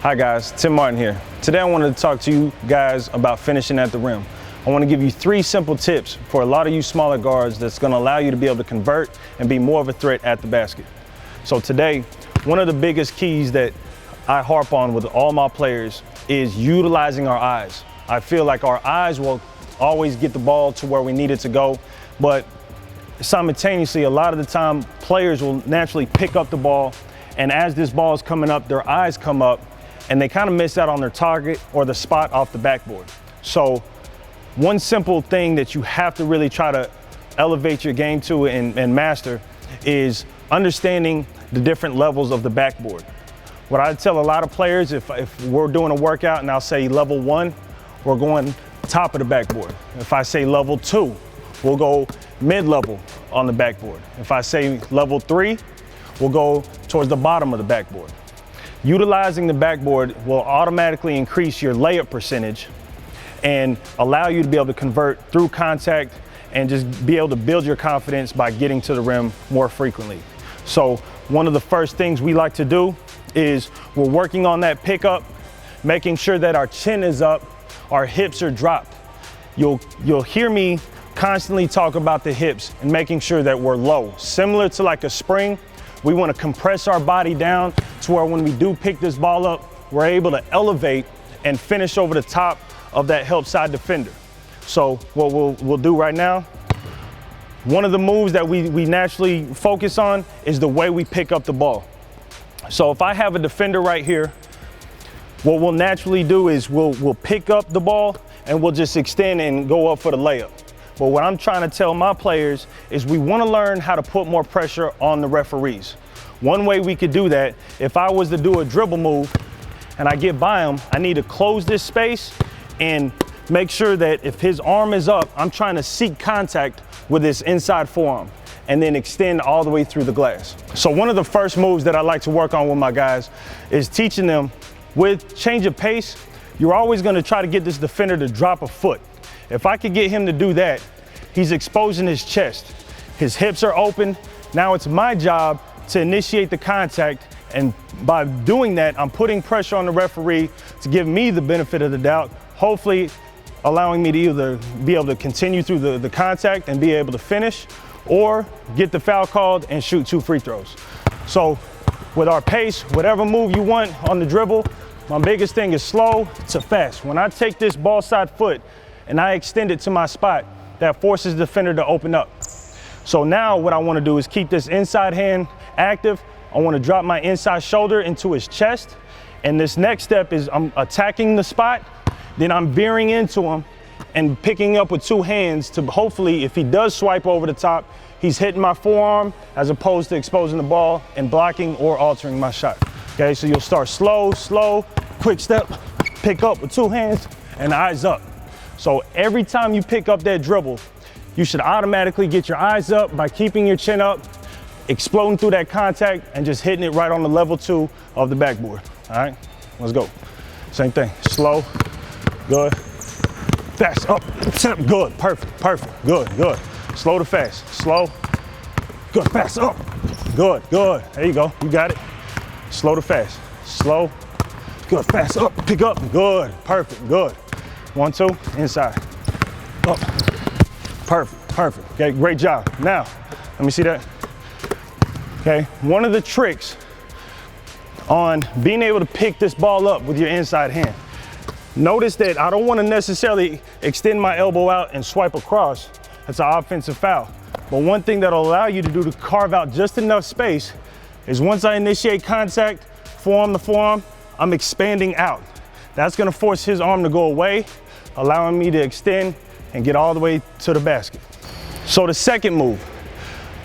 Hi guys, Tim Martin here. Today I wanted to talk to you guys about finishing at the rim. I want to give you 3 simple tips for a lot of you smaller guards that's going to allow you to be able to convert and be more of a threat at the basket. So today, one of the biggest keys that I harp on with all my players is utilizing our eyes. I feel like our eyes will always get the ball to where we need it to go, but simultaneously, a lot of the time, players will naturally pick up the ball, and as this ball is coming up, their eyes come up, and they kind of miss out on their target or the spot off the backboard. So one simple thing that you have to really try to elevate your game to and master is understanding the different levels of the backboard. What I tell a lot of players, if we're doing a workout and I'll say level 1, we're going top of the backboard. If I say level 2, we'll go mid-level on the backboard. If I say level 3, we'll go towards the bottom of the backboard. Utilizing the backboard will automatically increase your layup percentage and allow you to be able to convert through contact and just be able to build your confidence by getting to the rim more frequently. So one of the first things we like to do is we're working on that pickup, making sure that our chin is up, our hips are dropped. You'll hear me constantly talk about the hips and making sure that we're low. Similar to like a spring, we want to compress our body down to where when we do pick this ball up, we're able to elevate and finish over the top of that help side defender. So what we'll do right now, one of the moves that we naturally focus on is the way we pick up the ball. So if I have a defender right here, what we'll naturally do is we'll pick up the ball and we'll just extend and go up for the layup. But what I'm trying to tell my players is we want to learn how to put more pressure on the referees. One way we could do that, if I was to do a dribble move and I get by him, I need to close this space and make sure that if his arm is up, I'm trying to seek contact with his inside forearm and then extend all the way through the glass. So one of the first moves that I like to work on with my guys is teaching them with change of pace, you're always going to try to get this defender to drop a foot. If I could get him to do that, he's exposing his chest. His hips are open. Now it's my job to initiate the contact, and by doing that, I'm putting pressure on the referee to give me the benefit of the doubt, hopefully allowing me to either be able to continue through the contact and be able to finish, or get the foul called and shoot 2 free throws. So with our pace, whatever move you want on the dribble, my biggest thing is slow to fast. When I take this ball side foot and I extend it to my spot, that forces the defender to open up. So now what I want to do is keep this inside hand active. I want to drop my inside shoulder into his chest. And this next step is I'm attacking the spot, then I'm veering into him and picking up with 2 hands to hopefully, if he does swipe over the top, he's hitting my forearm as opposed to exposing the ball and blocking or altering my shot. Okay, so you'll start slow, quick step, pick up with 2 hands and eyes up. So every time you pick up that dribble, you should automatically get your eyes up by keeping your chin up, exploding through that contact, and just hitting it right on the level 2 of the backboard. All right, let's go. Same thing, slow, good, fast, up, step, good, perfect, good. Slow to fast, slow, good, fast, up, good. There you go, you got it. Slow to fast, slow, good, fast, up, pick up, good, perfect, good. 1, 2, inside, up, perfect, okay, great job. Now, let me see that. Okay, one of the tricks on being able to pick this ball up with your inside hand, notice that I don't want to necessarily extend my elbow out and swipe across. That's an offensive foul. But one thing that'll allow you to do to carve out just enough space is once I initiate contact, forearm to forearm, I'm expanding out. That's gonna force his arm to go away, allowing me to extend and get all the way to the basket. So the second move,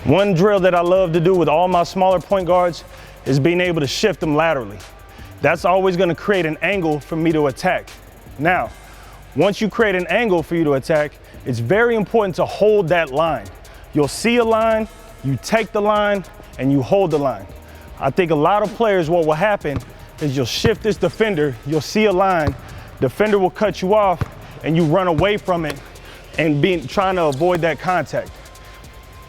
one drill that I love to do with all my smaller point guards is being able to shift them laterally. That's always gonna create an angle for me to attack. Now, once you create an angle for you to attack, it's very important to hold that line. You'll see a line, you take the line, and you hold the line. I think a lot of players, what will happen is you'll shift this defender, you'll see a line, defender will cut you off, and you run away from it and trying to avoid that contact.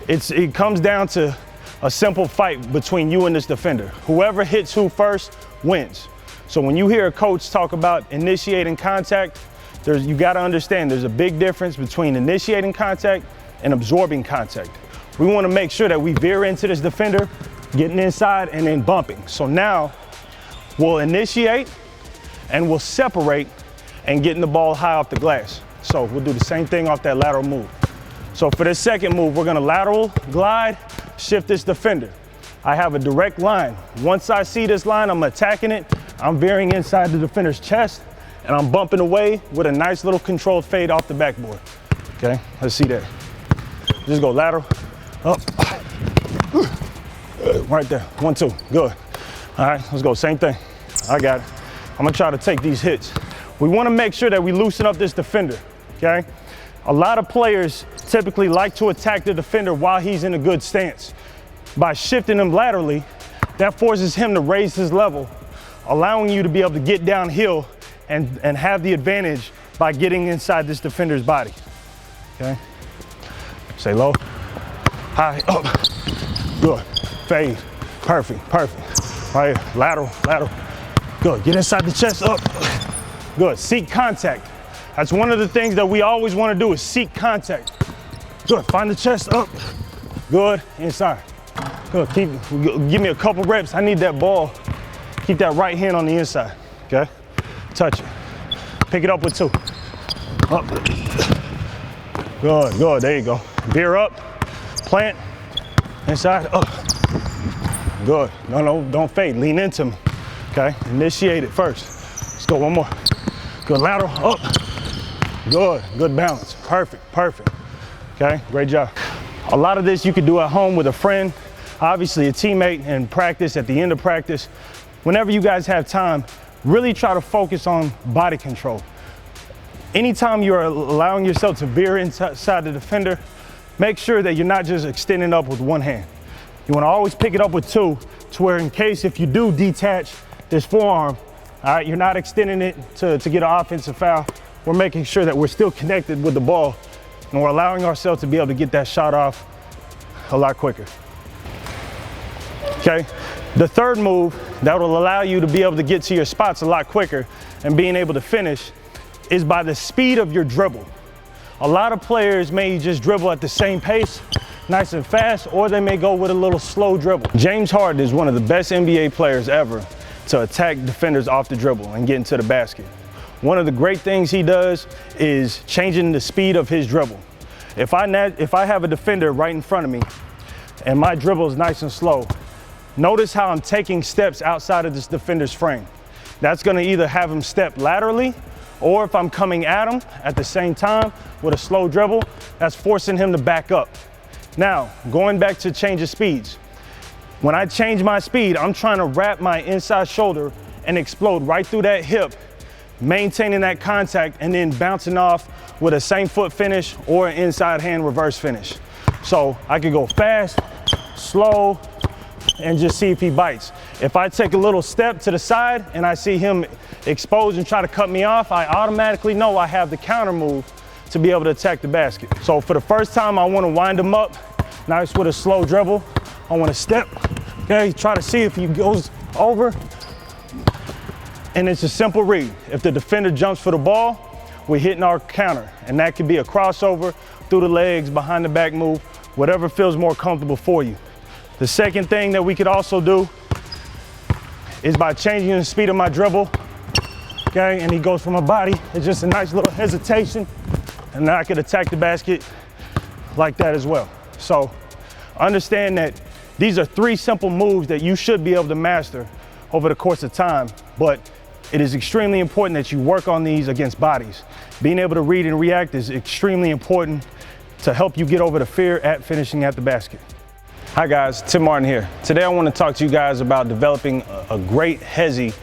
It comes down to a simple fight between you and this defender. Whoever hits who first wins. So when you hear a coach talk about initiating contact, you got to understand there's a big difference between initiating contact and absorbing contact. We want to make sure that we veer into this defender, getting inside and then bumping. So now we'll initiate and we'll separate and getting the ball high off the glass. So we'll do the same thing off that lateral move. So for this second move, we're gonna lateral glide, shift this defender. I have a direct line. Once I see this line, I'm attacking it. I'm veering inside the defender's chest and I'm bumping away with a nice little controlled fade off the backboard. Okay, let's see that. Just go lateral, up, right there, 1, 2, good. All right, let's go, same thing. I got it. I'm gonna try to take these hits. We wanna make sure that we loosen up this defender, okay? A lot of players typically like to attack the defender while he's in a good stance. By shifting him laterally, that forces him to raise his level, allowing you to be able to get downhill and have the advantage by getting inside this defender's body, okay? Stay low, high, up, good, fade, perfect, perfect. Right here, lateral, lateral, good, get inside the chest, up, good, seek contact. That's one of the things that we always want to do is seek contact. Good, find the chest, up, good, inside. Good, give me a couple reps. I need that ball. Keep that right hand on the inside, okay? Touch it, pick it up with 2. Up, good, good, there you go. Veer up, plant, inside, up. Good, no, don't fade, lean into me, okay? Initiate it first. Let's go, one more. Good, lateral, up. Good, good balance, perfect, perfect. Okay, great job. A lot of this you could do at home with a friend, obviously a teammate in practice, at the end of practice. Whenever you guys have time, really try to focus on body control. Anytime you're allowing yourself to veer inside the defender, make sure that you're not just extending up with one hand. You want to always pick it up with 2, to where in case if you do detach this forearm, all right, you're not extending it to get an offensive foul. We're making sure that we're still connected with the ball and we're allowing ourselves to be able to get that shot off a lot quicker. Okay, the third move that will allow you to be able to get to your spots a lot quicker and being able to finish is by the speed of your dribble. A lot of players may just dribble at the same pace, nice and fast, or they may go with a little slow dribble. James Harden is one of the best NBA players ever to attack defenders off the dribble and get into the basket. One of the great things he does is changing the speed of his dribble. If I have a defender right in front of me and my dribble is nice and slow, notice how I'm taking steps outside of this defender's frame. That's gonna either have him step laterally, or if I'm coming at him at the same time with a slow dribble, that's forcing him to back up. Now, going back to change of speeds. When I change my speed, I'm trying to wrap my inside shoulder and explode right through that hip, maintaining that contact and then bouncing off with a same foot finish or an inside hand reverse finish. So I could go fast, slow, and just see if he bites. If I take a little step to the side and I see him expose and try to cut me off, I automatically know I have the counter move to be able to attack the basket. So for the first time, I want to wind him up, nice with a slow dribble. I want to step, okay, try to see if he goes over. And it's a simple read. If the defender jumps for the ball, we're hitting our counter. And that could be a crossover, through the legs, behind the back move, whatever feels more comfortable for you. The second thing that we could also do is by changing the speed of my dribble, okay, and he goes from my body, it's just a nice little hesitation, and then I could attack the basket like that as well. So understand that these are 3 simple moves that you should be able to master over the course of time, but it is extremely important that you work on these against bodies. Being able to read and react is extremely important to help you get over the fear at finishing at the basket. Hi guys, Tim Martin here. Today I want to talk to you guys about developing a great hezi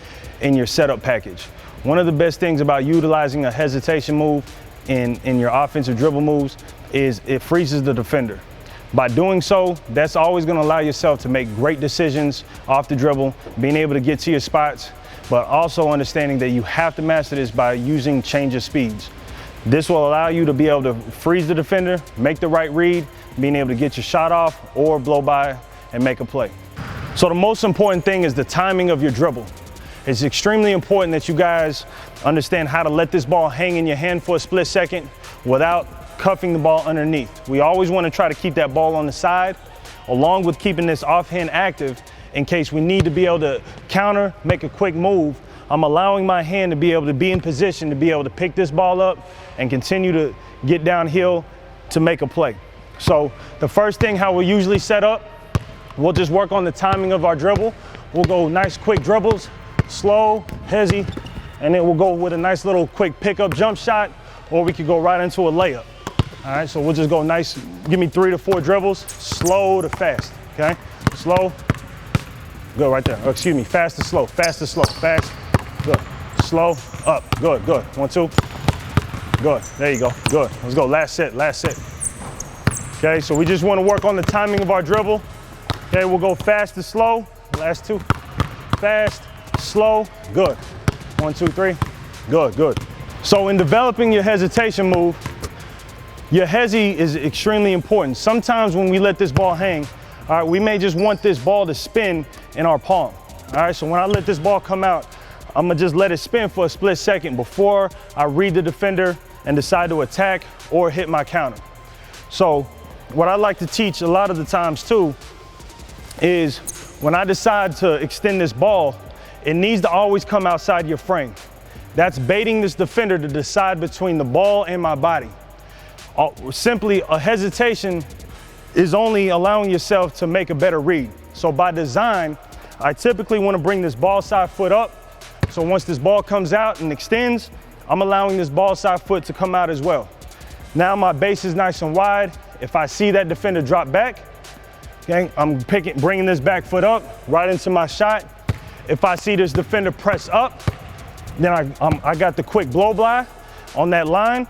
in your setup package. One of the best things about utilizing a hesitation move in your offensive dribble moves is it freezes the defender. By doing so, that's always going to allow yourself to make great decisions off the dribble, being able to get to your spots, but also understanding that you have to master this by using change of speeds. This will allow you to be able to freeze the defender, make the right read, being able to get your shot off or blow by and make a play. So the most important thing is the timing of your dribble. It's extremely important that you guys understand how to let this ball hang in your hand for a split second without cuffing the ball underneath. We always want to try to keep that ball on the side, along with keeping this offhand active in case we need to be able to counter, make a quick move. I'm allowing my hand to be able to be in position to be able to pick this ball up and continue to get downhill to make a play. So the first thing, how we usually set up, we'll just work on the timing of our dribble. We'll go nice quick dribbles, slow, hezzy, and then we'll go with a nice little quick pickup jump shot, or we could go right into a layup. All right, so we'll just go nice, give me 3 to 4 dribbles, slow to fast, okay? Slow, good right there. Oh, excuse me, fast to slow, fast, good. Slow, up, good, good. 1, 2, good, there you go, good. Let's go, last set. Okay, so we just wanna work on the timing of our dribble. Okay, we'll go fast to slow, last 2. Fast, slow, good. 1, 2, 3, good, good. So in developing your hesitation move, your hezi is extremely important. Sometimes when we let this ball hang, all right, we may just want this ball to spin in our palm. All right, so when I let this ball come out, I'm gonna just let it spin for a split second before I read the defender and decide to attack or hit my counter. So what I like to teach a lot of the times too is when I decide to extend this ball, it needs to always come outside your frame. That's baiting this defender to decide between the ball and my body. Simply a hesitation is only allowing yourself to make a better read. So by design, I typically want to bring this ball side foot up. So once this ball comes out and extends, I'm allowing this ball side foot to come out as well. Now my base is nice and wide. If I see that defender drop back, okay, I'm bringing this back foot up right into my shot. If I see this defender press up, then I got the quick blow by on that line.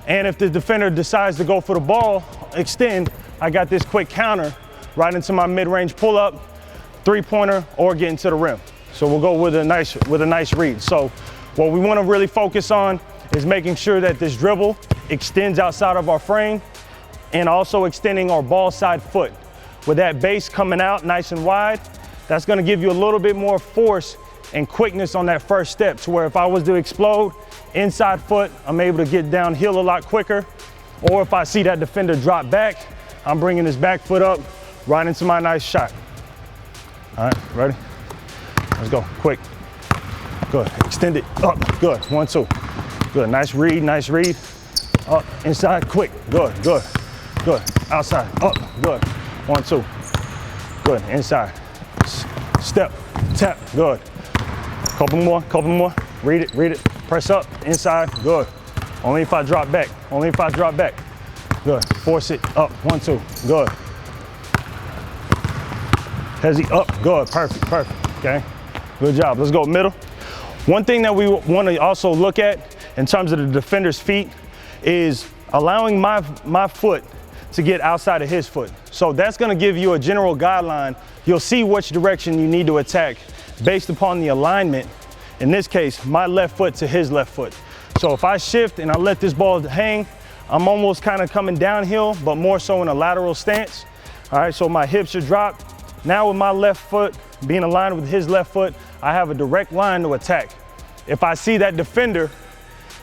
And if the defender decides to go for the ball, extend, I got this quick counter right into my mid-range pull-up, 3-pointer, or get into the rim. So we'll go with a nice read. So what we want to really focus on is making sure that this dribble extends outside of our frame and also extending our ball side foot. With that base coming out nice and wide, that's going to give you a little bit more force and quickness on that first step, to where if I was to explode inside foot, I'm able to get downhill a lot quicker. Or if I see that defender drop back, I'm bringing this back foot up right into my nice shot. All right, ready? Let's go, quick. Good, extend it, up, good, 1, 2. Good, nice read, up, inside, quick, good, good, good, outside, up, good, 1, 2. Good, inside, step, tap, good. Couple more, read it, press up, inside, good. Only if I drop back, good. Force it, up, 1, 2, good. Hezzy, up, good, perfect, okay. Good job, let's go middle. One thing that we want to also look at in terms of the defender's feet is allowing my foot to get outside of his foot. So that's going to give you a general guideline. You'll see which direction you need to attack based upon the alignment, in this case, my left foot to his left foot. So if I shift and I let this ball hang, I'm almost kind of coming downhill, but more so in a lateral stance. All right, so my hips are dropped. Now with my left foot being aligned with his left foot, I have a direct line to attack. If I see that defender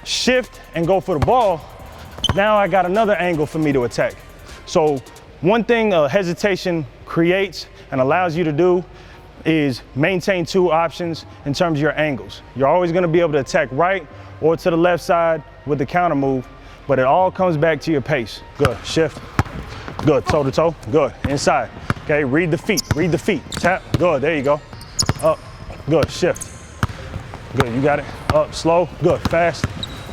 shift and go for the ball, now I got another angle for me to attack. So one thing hesitation creates and allows you to do is maintain 2 options in terms of your angles. You're always going to be able to attack right or to the left side with the counter move, but it all comes back to your pace. Good, shift, good, toe to toe, good, inside. Okay, read the feet, tap, good, there you go. Up, good, shift. Good, you got it. Up, slow, good, fast.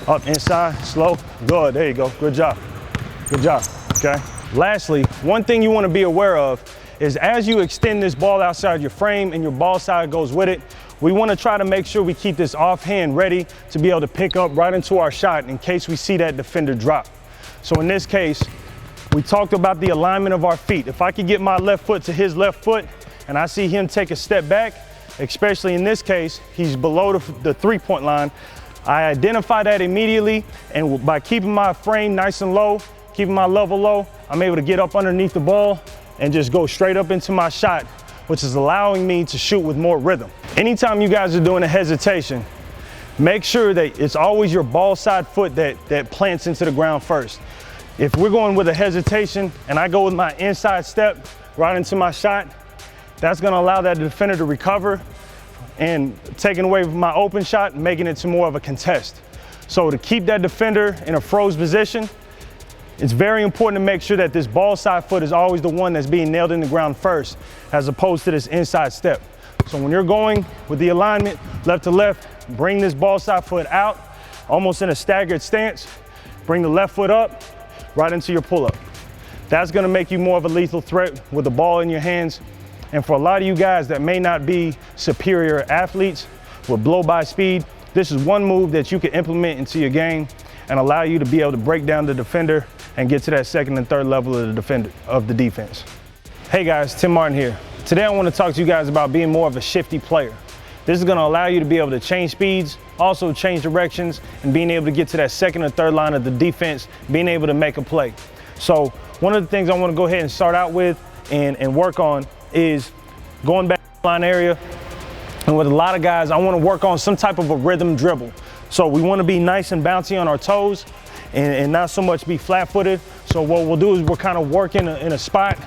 Up, inside, slow, good, there you go. Good job, okay. Lastly, one thing you want to be aware of is as you extend this ball outside your frame and your ball side goes with it, we want to try to make sure we keep this offhand ready to be able to pick up right into our shot in case we see that defender drop. So in this case, we talked about the alignment of our feet. If I could get my left foot to his left foot and I see him take a step back, especially in this case, he's below the 3-point line, I identify that immediately, and by keeping my frame nice and low, keeping my level low, I'm able to get up underneath the ball and just go straight up into my shot, which is allowing me to shoot with more rhythm. Anytime you guys are doing a hesitation, make sure that it's always your ball side foot that plants into the ground first. If we're going with a hesitation and I go with my inside step right into my shot, that's gonna allow that defender to recover and taking away my open shot, making it to more of a contest. So to keep that defender in a froze position, it's very important to make sure that this ball side foot is always the one that's being nailed in the ground first, as opposed to this inside step. So when you're going with the alignment, left to left, bring this ball side foot out, almost in a staggered stance, bring the left foot up, right into your pull-up. That's gonna make you more of a lethal threat with the ball in your hands. And for a lot of you guys that may not be superior athletes with blow-by speed, this is one move that you can implement into your game and allow you to be able to break down the defender and get to that second and third level of the defense. Hey guys, Tim Martin here. Today I want to talk to you guys about being more of a shifty player. This is going to allow you to be able to change speeds, also change directions, and being able to get to that second or third line of the defense, being able to make a play. So one of the things I want to go ahead and start out with and work on is going back to the line area. And with a lot of guys, I want to work on some type of a rhythm dribble. So we want to be nice and bouncy on our toes and not so much be flat-footed. So what we'll do is we're kind of working in a spot,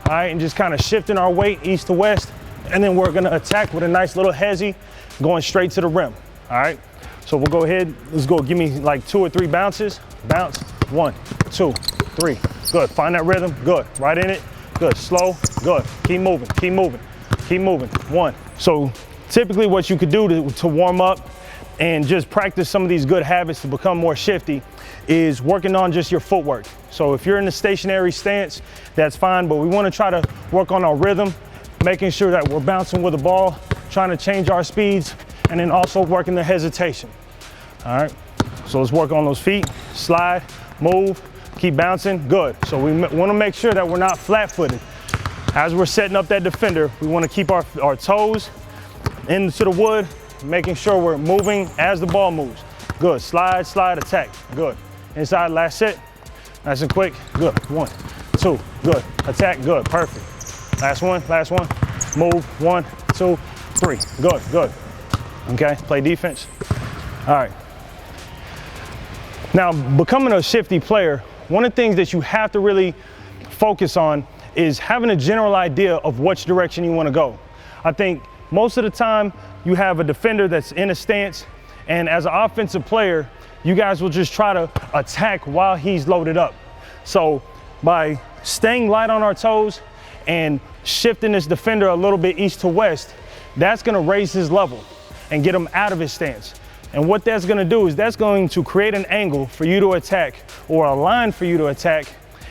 all right, and just kind of shifting our weight east to west. And then we're going to attack with a nice little hezzy going straight to the rim, all right? So we'll go ahead, let's go, give me like 2 or 3 bounces. Bounce, 1, 2, 3, good. Find that rhythm, good. Right in it, good. Slow, good. Keep moving, keep moving, keep moving. 1. So typically what you could do to warm up and just practice some of these good habits to become more shifty is working on just your footwork. So if you're in a stationary stance, that's fine, but we want to try to work on our rhythm, making sure that we're bouncing with the ball, trying to change our speeds, and then also working the hesitation. All right, so let's work on those feet, slide, move, keep bouncing, good. So we want to make sure that we're not flat-footed. As we're setting up that defender, we want to keep our toes into the wood, making sure we're moving as the ball moves. Good, slide, slide, attack, good. Inside, last set, nice and quick, good. 1, 2, good. Attack, good, perfect. Last one, move, 1, 2, 3, good, good. Okay, play defense. All right. Now, becoming a shifty player, one of the things that you have to really focus on is having a general idea of which direction you want to go. I think most of the time you have a defender that's in a stance, and as an offensive player, you guys will just try to attack while he's loaded up. So by staying light on our toes and shifting this defender a little bit east to west, that's going to raise his level and get him out of his stance. And what that's going to do is that's going to create an angle for you to attack, or a line for you to attack,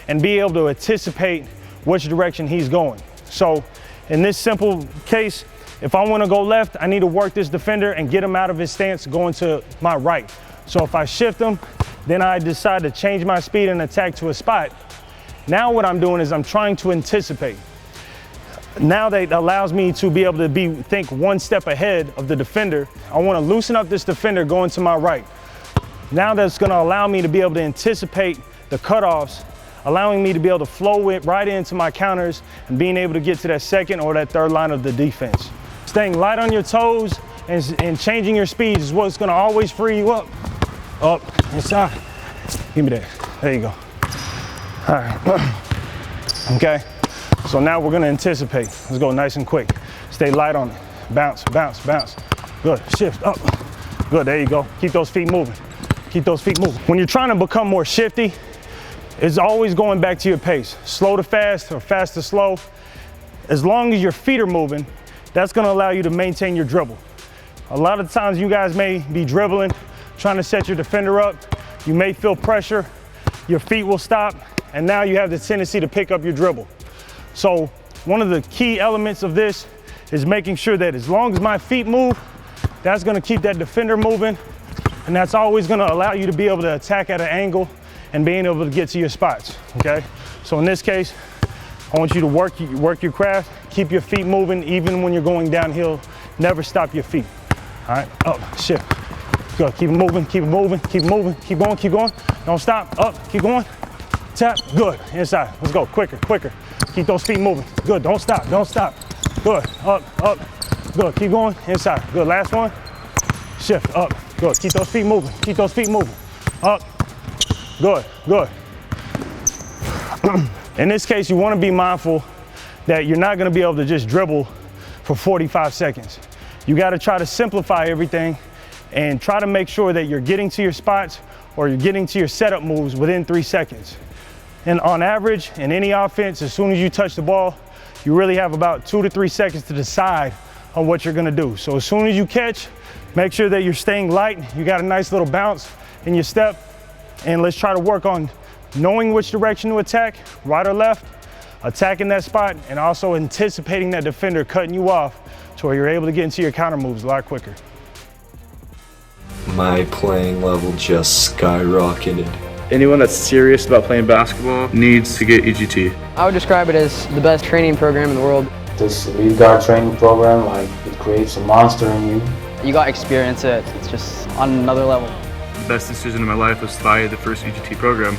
and be able to anticipate which direction he's going. So in this simple case, if I want to go left, I need to work this defender and get him out of his stance going to my right. So if I shift him, then I decide to change my speed and attack to a spot. Now what I'm doing is I'm trying to anticipate. Now that allows me to be able to think one step ahead of the defender. I want to loosen up this defender going to my right. Now that's going to allow me to be able to anticipate the cutoffs, allowing me to be able to flow it right into my counters and being able to get to that second or that third line of the defense. Staying light on your toes and changing your speeds is what's going to always free you up. Up, inside. Give me that. There you go. All right. Okay. So now we're going to anticipate. Let's go nice and quick. Stay light on it. Bounce, bounce, bounce. Good. Shift up. Good. There you go. Keep those feet moving. Keep those feet moving. When you're trying to become more shifty, it's always going back to your pace. Slow to fast or fast to slow. As long as your feet are moving, that's going to allow you to maintain your dribble. A lot of times you guys may be dribbling, trying to set your defender up. You may feel pressure. Your feet will stop, and now you have the tendency to pick up your dribble. So one of the key elements of this is making sure that as long as my feet move, that's going to keep that defender moving, and that's always going to allow you to be able to attack at an angle and being able to get to your spots, okay? So in this case, I want you to work your craft, keep your feet moving even when you're going downhill. Never stop your feet. All right, up, shift. Good, keep it moving, keep it moving, keep it moving, keep going, keep going. Don't stop, up, keep going. Tap, good, inside. Let's go, quicker, quicker. Keep those feet moving. Good, don't stop, don't stop. Good, up, up. Good, keep going, inside. Good, last one. Shift, up, good. Keep those feet moving, keep those feet moving. Up, good, good. In this case, you want to be mindful that you're not going to be able to just dribble for 45 seconds. You got to try to simplify everything and try to make sure that you're getting to your spots or you're getting to your setup moves within 3 seconds. And on average, in any offense, as soon as you touch the ball, you really have about 2 to 3 seconds to decide on what you're gonna do. So as soon as you catch, make sure that you're staying light. You got a nice little bounce in your step. And let's try to work on knowing which direction to attack, right or left, attacking that spot, and also anticipating that defender cutting you off to where you're able to get into your counter moves a lot quicker. My playing level just skyrocketed. Anyone that's serious about playing basketball needs to get EGT. I would describe it as the best training program in the world. This lead guard training program, like, it creates a monster in you. You got to experience it. It's just on another level. The best decision of my life was to buy the first EGT program.